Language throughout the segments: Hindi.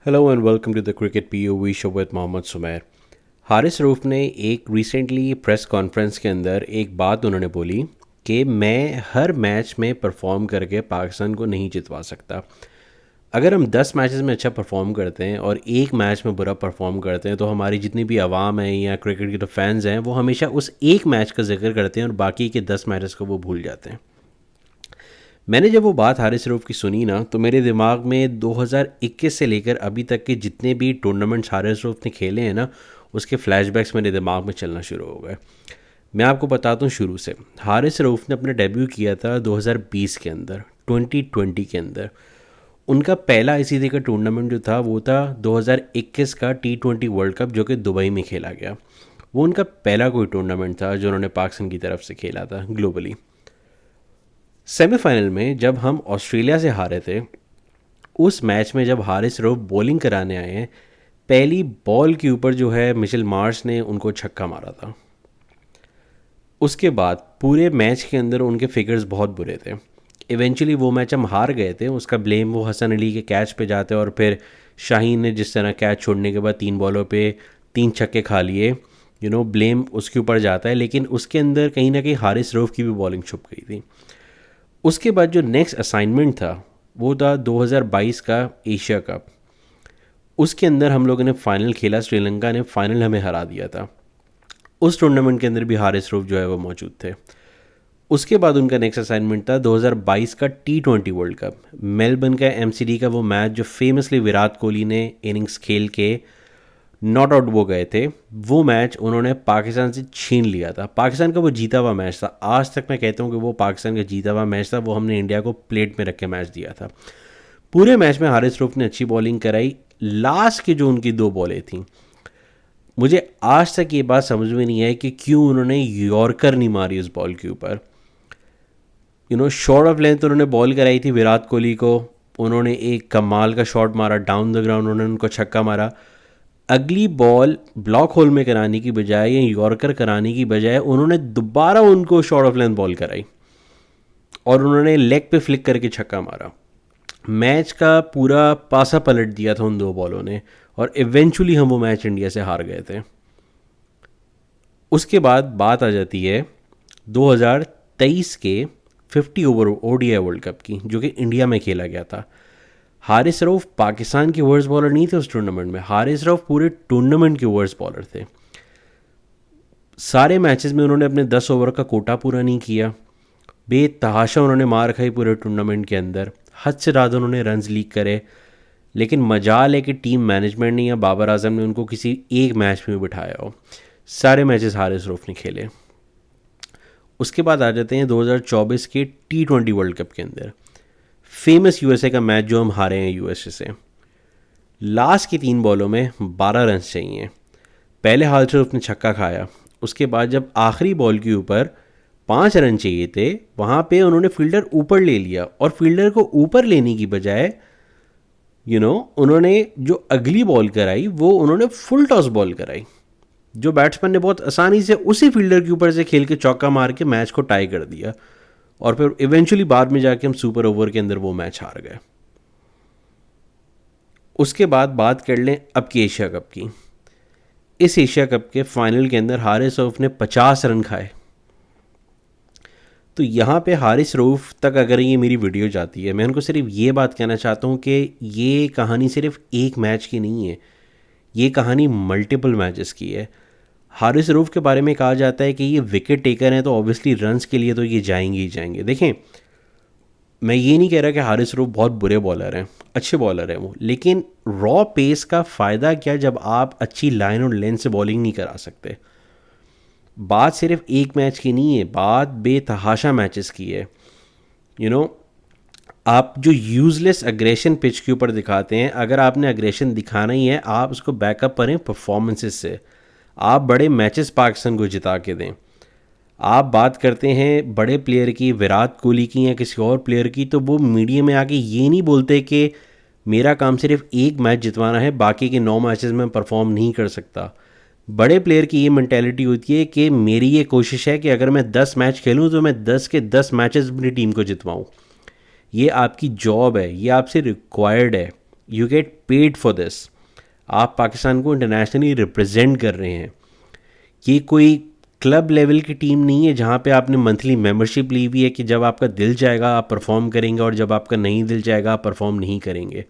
Hello and welcome to the cricket POV show with Mohammad Sumair. Haris Rauf ने एक रिसेंटली प्रेस कॉन्फ्रेंस के अंदर एक बात उन्होंने बोली कि मैं हर मैच में परफॉर्म करके पाकिस्तान को नहीं जितवा सकता। अगर हम 10 मैचेस में अच्छा परफॉर्म करते हैं और एक मैच में बुरा परफॉर्म करते हैं तो हमारी जितनी भी आवाम है या क्रिकेट के जो फैंस हैं वो हमेशा उस एक मैच का जिक्र करते हैं और बाकी के 10 मैचेस को वो भूल जाते हैं। मैंने जब वो बात हारिस रऊफ़ की सुनी ना तो मेरे दिमाग में 2021 से लेकर अभी तक के जितने भी टूर्नामेंट्स हारिस रऊफ़ ने खेले हैं ना उसके फ्लैशबैक्स मेरे दिमाग में चलना शुरू हो गए। मैं आपको बताता हूँ शुरू से। हारिस रऊफ़ ने अपना डेब्यू किया था 2020 के अंदर, 2020 के अंदर। उनका पहला आईसीसी का टूर्नामेंट जो था वो था 2021 का T20 वर्ल्ड कप जो कि दुबई में खेला गया। वो उनका पहला कोई टूर्नामेंट था जो उन्होंने पाकिस्तान की तरफ से खेला था ग्लोबली। सेमीफाइनल में जब हम ऑस्ट्रेलिया से हारे थे, उस मैच में जब हारिस रऊफ़ बॉलिंग कराने आए हैं, पहली बॉल के ऊपर जो है मिचेल मार्श ने उनको छक्का मारा था। उसके बाद पूरे मैच के अंदर उनके फिगर्स बहुत बुरे थे। इवेंचुअली वो मैच हम हार गए थे, उसका ब्लेम वो हसन अली के कैच पे जाते और फिर शाहीन ने जिस तरह कैच छोड़ने के बाद 3 बॉलों पे 3 छक्के खा लिए, ब्लेम उसके ऊपर जाता है। लेकिन उसके अंदर कहीं ना कहीं हारिस रऊफ़ की भी बॉलिंग छुप गई थी। उसके बाद जो नेक्स्ट असाइनमेंट था वो था 2022 का एशिया कप। उसके अंदर हम लोगों ने फ़ाइनल खेला, श्रीलंका ने फ़ाइनल हमें हरा दिया था। उस टूर्नामेंट के अंदर भी हारिस रऊफ़ जो है वो मौजूद थे। उसके बाद उनका नेक्स्ट असाइनमेंट था 2022 का T20 वर्ल्ड कप। मेलबर्न का एमसीडी का वो मैच जो फेमसली विराट कोहली ने इनिंग्स खेल के नॉट आउट वो गए थे, वो मैच उन्होंने पाकिस्तान से छीन लिया था। पाकिस्तान का वो जीता हुआ मैच था। आज तक मैं कहता हूँ कि वो पाकिस्तान का जीता हुआ मैच था। वो हमने इंडिया को प्लेट में रख के मैच दिया था। पूरे मैच में हारिस रऊफ़ ने अच्छी बॉलिंग कराई। लास्ट की जो उनकी 2 बॉलें थी, मुझे आज तक ये बात समझ में नहीं आई कि क्यों उन्होंने यॉर्कर नहीं मारी उस बॉल के ऊपर। शॉर्ट ऑफ लेंथ उन्होंने बॉल कराई थी विराट कोहली को। उन्होंने एक कमाल का शॉट मारा डाउन द ग्राउंड, उन्होंने उनको छक्का मारा। अगली बॉल ब्लॉक होल में कराने की बजाय या यॉर्कर कराने की बजाय उन्होंने दोबारा उनको शॉर्ट ऑफ लेंथ बॉल कराई और उन्होंने लेग पे फ्लिक करके छक्का मारा। मैच का पूरा पासा पलट दिया था उन 2 बॉलों ने और इवेंचुअली हम वो मैच इंडिया से हार गए थे। उसके बाद बात आ जाती है 2023 के 50 ओवर ओडीआई वर्ल्ड कप की, जो कि इंडिया में खेला गया था। हारिस रऊफ़ पाकिस्तान के वर्स्ट बॉलर नहीं थे उस टूर्नामेंट में। हारिस रऊफ़ पूरे टूर्नामेंट के वर्स्ट बॉलर थे। सारे मैचेस में उन्होंने अपने 10 ओवर का कोटा पूरा नहीं किया। बेतहाशा उन्होंने मार खाई पूरे टूर्नामेंट के अंदर। हद से ज़्यादा उन्होंने रन्स लीक करे। लेकिन मजाल है कि टीम मैनेजमेंट ने या बाबर आजम ने उनको किसी एक मैच में बिठाया हो। सारे मैचेस हारिस रऊफ़ ने खेले। उसके बाद आ जाते हैं 2024 के T20 वर्ल्ड कप के अंदर। फेमस यूएसए का मैच जो हम हारे हैं यूएसए से। लास्ट की 3 बॉलों में 12 रन चाहिए। पहले हारिस रऊफ़ ने छक्का खाया। उसके बाद जब आखिरी बॉल के ऊपर 5 रन चाहिए थे, वहाँ पे उन्होंने फील्डर ऊपर ले लिया और फील्डर को ऊपर लेने की बजाय उन्होंने जो अगली बॉल कराई वो उन्होंने फुल टॉस बॉल कराई, जो बैट्समैन ने बहुत आसानी से उसी फील्डर के ऊपर से खेल के चौका मार के मैच को टाई कर दिया। और फिर इवेंचुअली बाद में जाके हम सुपर ओवर के अंदर वो मैच हार गए। उसके बाद बात कर लें अब की एशिया कप की। इस एशिया कप के फाइनल के अंदर हारिस रऊफ़ ने 50 रन खाए। तो यहाँ पे हारिस रऊफ़ तक अगर ये मेरी वीडियो जाती है, मैं उनको सिर्फ ये बात कहना चाहता हूँ कि ये कहानी सिर्फ एक मैच की नहीं है, ये कहानी मल्टीपल मैचेस की है। हारिस रऊफ़ के बारे में कहा जाता है कि ये विकेट टेकर हैं, तो ऑब्वियसली रन्स के लिए तो ये जाएंगे ही जाएंगे। देखें, मैं ये नहीं कह रहा कि हारिस रऊफ़ बहुत बुरे बॉलर हैं, अच्छे बॉलर हैं वो। लेकिन रॉ पेस का फ़ायदा क्या जब आप अच्छी लाइन और लेंथ से बॉलिंग नहीं करा सकते। बात सिर्फ एक मैच की नहीं है, बात बेतहाशा मैचेस की है। आप जो यूज़लेस अग्रेशन पिच के ऊपर दिखाते हैं, अगर आपने अग्रेशन दिखाना ही है आप उसको बैकअप करें परफॉर्मेंसेस से। आप बड़े मैचेस पाकिस्तान को जिता के दें। आप बात करते हैं बड़े प्लेयर की, विराट कोहली की या किसी और प्लेयर की, तो वो मीडिया में आके ये नहीं बोलते कि मेरा काम सिर्फ एक मैच जितवाना है, बाकी के 9 मैचेस में परफॉर्म नहीं कर सकता। बड़े प्लेयर की ये मेंटालिटी होती है कि मेरी ये कोशिश है कि अगर मैं 10 मैच खेलूं तो मैं 10 के 10 मैचेस अपनी टीम को जितवाऊं। ये आपकी जॉब है, ये आपसे रिक्वायर्ड है। You get paid for this. आप पाकिस्तान को इंटरनेशनली रिप्रेजेंट कर रहे हैं। ये कोई क्लब लेवल की टीम नहीं है जहाँ पे आपने मंथली मेंबरशिप ली हुई है कि जब आपका दिल जाएगा आप परफॉर्म करेंगे और जब आपका नहीं दिल जाएगा आप परफॉर्म नहीं करेंगे।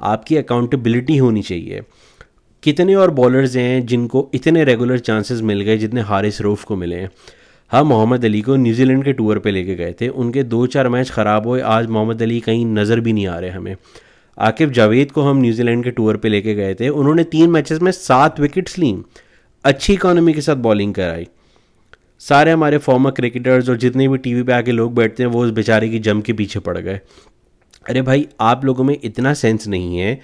आपकी अकाउंटेबिलिटी होनी चाहिए। कितने और बॉलर्स हैं जिनको इतने रेगुलर चांसेस मिल गए जितने हारिस रऊफ़ को मिले हैं। हम मोहम्मद अली को न्यूजीलैंड के टूर पे लेके गए थे, उनके 2-4 मैच ख़राब हुए, आज मोहम्मद अली कहीं नज़र भी नहीं आ रहे हमें। आकिब जावेद को हम न्यूजीलैंड के टूर पे लेके गए थे, उन्होंने 3 मैचेस में 7 विकेट्स लीं, अच्छी इकॉनमी के साथ बॉलिंग कराई। सारे हमारे फॉर्मर क्रिकेटर्स और जितने भी टीवी पे आके लोग बैठते हैं वो उस बेचारे की जम के पीछे पड़ गए। अरे भाई, आप लोगों में इतना सेंस नहीं है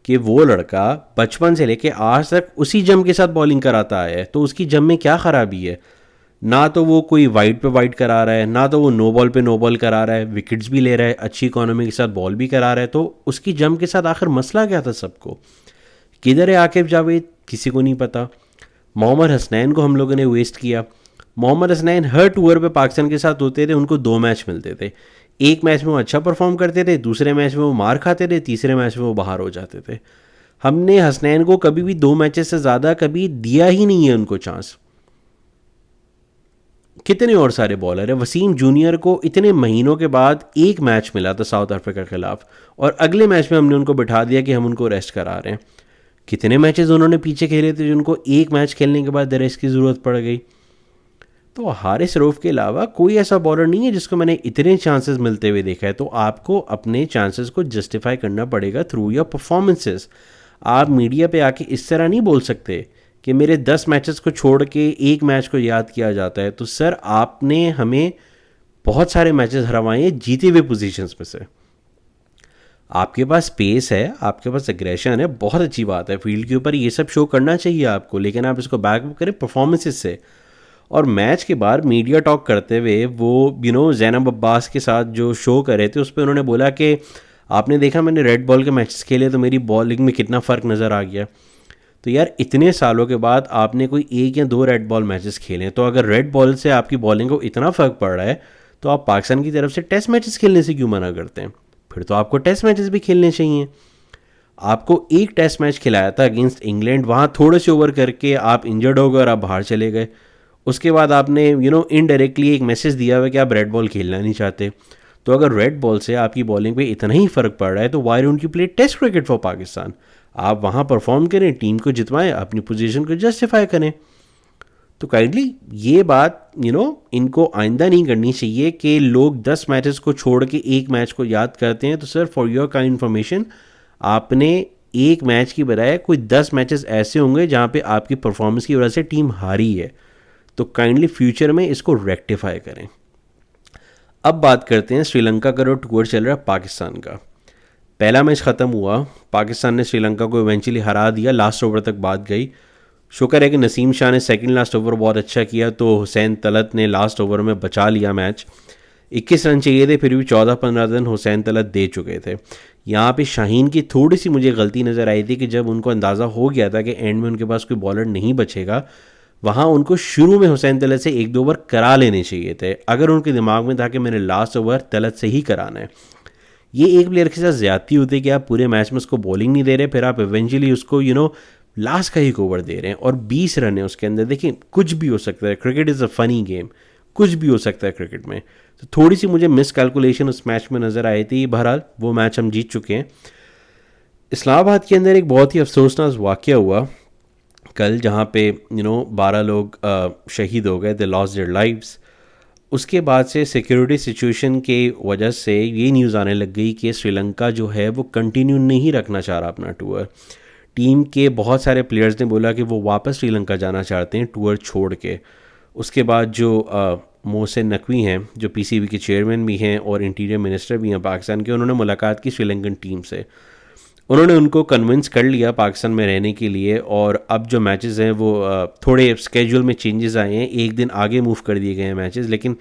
कि वो लड़का बचपन से लेके आज तक उसी जम के साथ बॉलिंग कराता है, तो उसकी जम में क्या ख़राबी है? ना तो वो कोई वाइड पे वाइड करा रहा है, ना तो वो नो बॉल पे नो बॉल करा रहा है, विकेट्स भी ले रहा है, अच्छी इकॉनमी के साथ बॉल भी करा रहा है, तो उसकी जम के साथ आखिर मसला क्या था सबको? किधर है आकिब जावेद? किसी को नहीं पता। मोहम्मद हसनैन को हम लोगों ने वेस्ट किया। मोहम्मद हसनैन हर टूर पे पाकिस्तान के साथ होते थे, उनको 2 मैच मिलते थे। एक मैच में वो अच्छा परफॉर्म करते थे, दूसरे मैच में वो मार खाते थे, तीसरे मैच में वो बाहर हो जाते थे। हमने हसनैन को कभी भी 2 मैचेस से ज़्यादा कभी दिया ही नहीं है उनको चांस। कितने और सारे बॉलर हैं। वसीम जूनियर को इतने महीनों के बाद एक मैच मिला था साउथ अफ्रीका के खिलाफ, और अगले मैच में हमने उनको बिठा दिया कि हम उनको रेस्ट करा रहे हैं। कितने मैचेस उन्होंने पीछे खेले थे जिनको एक मैच खेलने के बाद रेस्ट की ज़रूरत पड़ गई। तो हारिस रऊफ़ के अलावा कोई ऐसा बॉलर नहीं है जिसको मैंने इतने चांसेस मिलते हुए देखा है। तो आपको अपने चांसेस को जस्टिफाई करना पड़ेगा थ्रू योर परफॉर्मेंसेस। आप मीडिया पे आके इस तरह नहीं बोल सकते कि मेरे 10 मैचेस को छोड़ के एक मैच को याद किया जाता है। तो सर, आपने हमें बहुत सारे मैचेस हरवाए हैं जीते हुए पोजीशंस में से। आपके पास स्पेस है, आपके पास एग्रेशन है, बहुत अच्छी बात है, फील्ड के ऊपर ये सब शो करना चाहिए आपको, लेकिन आप इसको बैकअप करें परफॉर्मेंसेस से। और मैच के बाद मीडिया टॉक करते हुए वो ज़ैनब अब्बास के साथ जो शो कर रहे थे उस पर उन्होंने बोला कि आपने देखा मैंने रेड बॉल के मैचेस खेले तो मेरी बॉलिंग में कितना फ़र्क नज़र आ गया। तो यार, इतने सालों के बाद आपने कोई 1 या 2 रेड बॉल मैचेस खेले, तो अगर रेड बॉल से आपकी बॉलिंग को इतना फ़र्क पड़ रहा है तो आप पाकिस्तान की तरफ से टेस्ट मैचेस खेलने से क्यों मना करते हैं? फिर तो आपको टेस्ट मैचेस भी खेलने चाहिए। आपको एक टेस्ट मैच खिलाया था अगेंस्ट इंग्लैंड, वहाँ थोड़े से ओवर करके आप इंजर्ड हो गए और आप बाहर चले गए। उसके बाद आपने इनडायरेक्टली एक मैसेज दिया हुआ कि आप रेड बॉल खेलना नहीं चाहते। तो अगर रेड बॉल से आपकी बॉलिंग पे इतना ही फ़र्क पड़ रहा है तो why don't you play test cricket for Pakistan? आप वहाँ परफॉर्म करें, टीम को जितवाएं, अपनी पोजीशन को जस्टिफाई करें। तो काइंडली ये बात इनको आइंदा नहीं करनी चाहिए कि लोग 10 मैचेस को छोड़ के एक मैच को याद करते हैं। तो sir, for your kind information, आपने एक मैच की बजाय कोई 10 मैचेस ऐसे होंगे जहाँ पे आपकी परफॉर्मेंस की वजह से टीम हारी है। तो काइंडली फ्यूचर में इसको रेक्टिफाई करें। अब बात करते हैं श्रीलंका का जो टूर चल रहा है पाकिस्तान का। पहला मैच ख़त्म हुआ, पाकिस्तान ने श्रीलंका को इवेंचुअली हरा दिया, लास्ट ओवर तक बात गई। शुक्र है कि नसीम शाह ने सेकंड लास्ट ओवर बहुत अच्छा किया, तो हुसैन तलत ने लास्ट ओवर में बचा लिया मैच। 21 रन चाहिए थे, फिर भी 14-15 रन हुसैन तलत दे चुके थे। यहाँ पे शाहीन की थोड़ी सी मुझे गलती नज़र आई थी कि जब उनको अंदाज़ा हो गया था कि एंड में उनके पास कोई बॉलर नहीं बचेगा, वहाँ उनको शुरू में हुसैन तलत से 1-2 ओवर करा लेने चाहिए थे। अगर उनके दिमाग में था कि मैंने लास्ट ओवर तलत से ही कराना है। ये एक प्लेयर के साथ ज़्यादती होती है कि आप पूरे मैच में उसको बॉलिंग नहीं दे रहे, फिर आप इवेंचुअली उसको लास्ट का ही ओवर दे रहे हैं, और 20 रन है उसके अंदर। देखिए, कुछ भी हो सकता है, cricket is a funny game, कुछ भी हो सकता है क्रिकेट में। तो थोड़ी सी मुझे मिस कैलकुलेशन उस मैच में नज़र आई थी। बहरहाल वो मैच हम जीत चुके हैं। इस्लामाबाद के अंदर एक बहुत ही अफसोसनाक वाक़या हुआ कल, जहाँ पे 12 लोग शहीद हो गए, दे लॉस्ट देयर लाइव्स। उसके बाद से सिक्योरिटी सिचुएशन के वजह से ये न्यूज़ आने लग गई कि श्रीलंका जो है वो कंटिन्यू नहीं रखना चाह रहा अपना टूर। टीम के बहुत सारे प्लेयर्स ने बोला कि वो वापस श्रीलंका जाना चाहते हैं टूर छोड़ के। उसके बाद जो मोहसिन नकवी हैं, जो पीसीबी के चेयरमैन भी हैं और इंटीरियर मिनिस्टर भी हैं पाकिस्तान के, उन्होंने मुलाकात की श्रीलंकन टीम से। उन्होंने उनको कन्विंस कर लिया पाकिस्तान में रहने के लिए, और अब जो मैचेस हैं वो थोड़े स्केड्यूल में चेंजेस आए हैं, एक दिन आगे मूव कर दिए गए हैं मैचेस, लेकिन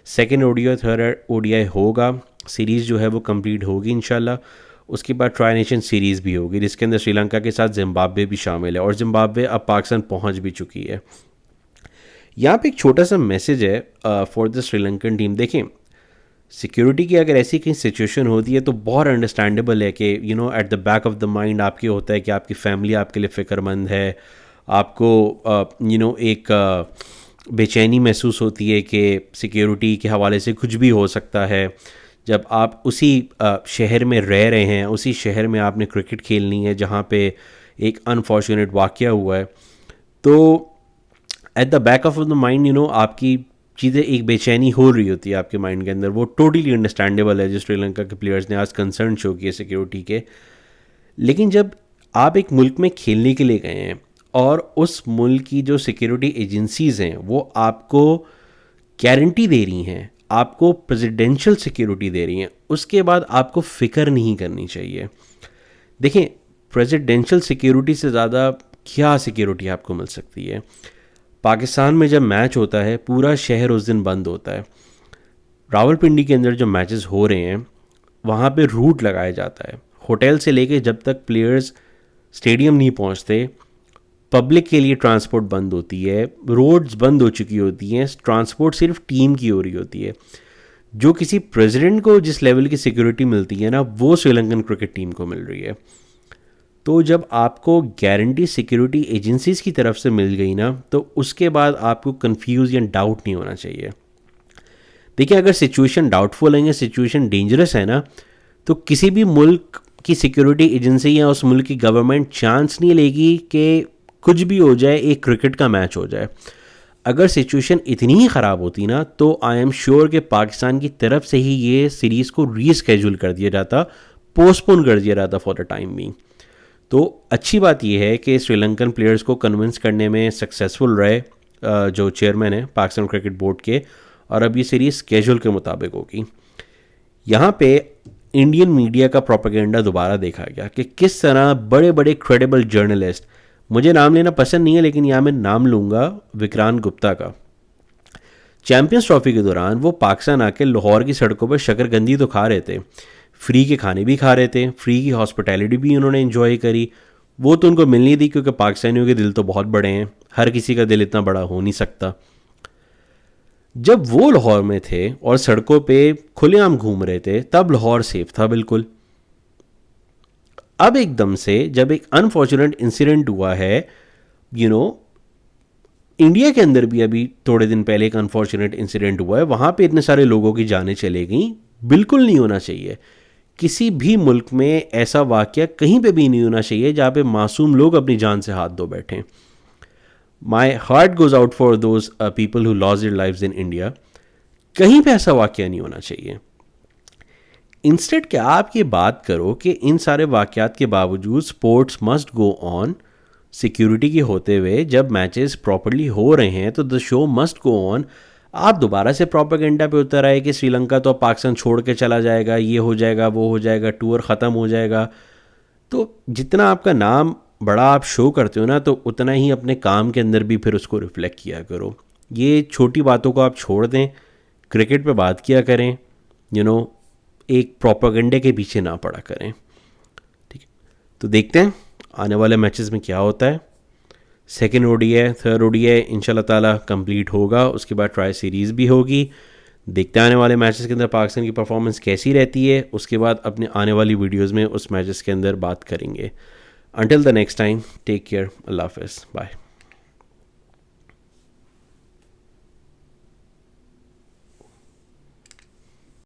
सेकेंड ओडीआई थर्ड ओडीआई होगा। सीरीज़ जो है वो कंप्लीट होगी इंशाल्लाह। उसके बाद ट्राई नेशन सीरीज़ भी होगी, जिसके अंदर श्रीलंका के साथ जिम्बाब्वे भी शामिल है, और जिम्बाब्वे अब पाकिस्तान पहुंच भी चुकी है। यहाँ पे एक छोटा सा मैसेज है फॉर द श्रीलंकन टीम। देखें, सिक्योरिटी की अगर ऐसी कहीं सिचुएशन होती है तो बहुत अंडरस्टैंडेबल है कि at the back of the mind आपके होता है कि आपकी फैमिली आपके लिए फ़िक्रमंद है, आपको एक बेचैनी महसूस होती है कि सिक्योरिटी के हवाले से कुछ भी हो सकता है। जब आप उसी शहर में रह रहे हैं, उसी शहर में आपने क्रिकेट खेलनी है जहाँ पे एक अनफॉर्चुनेट वाक़या हुआ है, तो at the back of the mind आपकी चीज़ें एक बेचैनी हो रही होती है आपके माइंड के अंदर। वो टोटली अंडरस्टैंडेबल है जो श्रीलंका के प्लेयर्स ने आज कंसर्न शो किए सिक्योरिटी के। लेकिन जब आप एक मुल्क में खेलने के लिए गए हैं और उस मुल्क की जो सिक्योरिटी एजेंसीज़ हैं वो आपको गारंटी दे रही हैं, आपको प्रेसिडेंशियल सिक्योरिटी दे रही हैं, उसके बाद आपको फ़िक्र नहीं करनी चाहिए। देखें, प्रेसिडेंशियल सिक्योरिटी से ज़्यादा क्या सिक्योरिटी आपको मिल सकती है? पाकिस्तान में जब मैच होता है पूरा शहर उस दिन बंद होता है। रावलपिंडी के अंदर जो मैचेस हो रहे हैं वहाँ पे रूट लगाया जाता है। होटल से लेके जब तक प्लेयर्स स्टेडियम नहीं पहुँचते, पब्लिक के लिए ट्रांसपोर्ट बंद होती है, रोड्स बंद हो चुकी होती हैं, ट्रांसपोर्ट सिर्फ टीम की हो रही होती है। जो किसी प्रेसिडेंट को जिस लेवल की सिक्योरिटी मिलती है ना, वो श्रीलंकन क्रिकेट टीम को मिल रही है। तो जब आपको गारंटी सिक्योरिटी एजेंसीज़ की तरफ से मिल गई ना, तो उसके बाद आपको कंफ्यूज या डाउट नहीं होना चाहिए। देखिए, अगर सिचुएशन डाउटफुल है या सिचुएशन डेंजरस है ना, तो किसी भी मुल्क की सिक्योरिटी एजेंसी या उस मुल्क की गवर्नमेंट चांस नहीं लेगी कि कुछ भी हो जाए, एक क्रिकेट का मैच हो जाए। अगर सिचुएशन इतनी ही ख़राब होती ना, तो आई एम श्योर कि पाकिस्तान की तरफ से ही ये सीरीज़ को रीस्केड्यूल कर दिया जाता, पोस्टपोन कर दिया जाता फॉर द टाइम बीइंग। तो अच्छी बात यह है कि श्रीलंकन प्लेयर्स को कन्विंस करने में सक्सेसफुल रहे जो चेयरमैन है पाकिस्तान क्रिकेट बोर्ड के, और अब ये सीरीज़ स्केड्यूल के मुताबिक होगी। यहाँ पे इंडियन मीडिया का प्रोपेगेंडा दोबारा देखा गया कि किस तरह बड़े बड़े क्रेडिबल जर्नलिस्ट, मुझे नाम लेना पसंद नहीं है लेकिन यहाँ मैं नाम लूँगा विक्रांत गुप्ता का, चैम्पियंस ट्रॉफी के दौरान वो पाकिस्तान आके लाहौर की सड़कों पर शकरकंदी तो खा रहे थे, फ्री के खाने भी खा रहे थे, फ्री की हॉस्पिटैलिटी भी उन्होंने एंजॉय करी। वो तो उनको मिलनी थी क्योंकि पाकिस्तानियों के दिल तो बहुत बड़े हैं, हर किसी का दिल इतना बड़ा हो नहीं सकता। जब वो लाहौर में थे और सड़कों पे खुलेआम घूम रहे थे तब लाहौर सेफ था बिल्कुल। अब एकदम से जब एक अनफॉर्चुनेट इंसिडेंट हुआ है, इंडिया के अंदर भी अभी थोड़े दिन पहले एक अनफॉर्चुनेट इंसिडेंट हुआ है, वहाँ पे इतने सारे लोगों की जानें चले गई। बिल्कुल नहीं होना चाहिए। किसी भी मुल्क में ऐसा वाक़या कहीं पे भी नहीं होना चाहिए जहाँ पे मासूम लोग अपनी जान से हाथ धो बैठें। My heart goes out for those people who lost their lives in India. कहीं पे ऐसा वाक़या नहीं होना चाहिए। इंस्टेड क्या आप ये बात करो कि इन सारे वाक़यात के बावजूद sports must go on, security के होते हुए जब मैचेस प्रॉपरली हो रहे हैं तो the show must go on. आप दोबारा से प्रोपेगेंडा पे उतर आए कि श्रीलंका तो पाकिस्तान छोड़ के चला जाएगा, ये हो जाएगा, वो हो जाएगा, टूर ख़त्म हो जाएगा। तो जितना आपका नाम बड़ा आप शो करते हो ना, तो उतना ही अपने काम के अंदर भी फिर उसको रिफ्लेक्ट किया करो। ये छोटी बातों को आप छोड़ दें, क्रिकेट पे बात किया करें, एक प्रोपेगेंडे के पीछे ना पड़ा करें। ठीक है, तो देखते हैं आने वाले मैचेस में क्या होता है। सेकेंड ओडीआई, थर्ड ओडीआई इंशाल्लाह ताला कंप्लीट होगा, उसके बाद ट्राई सीरीज़ भी होगी। देखते हैं आने वाले मैचेस के अंदर पाकिस्तान की परफॉर्मेंस कैसी रहती है, उसके बाद अपने आने वाली वीडियोज़ में उस मैचेस के अंदर बात करेंगे। Until the next time, take care. Allah Hafiz. Bye.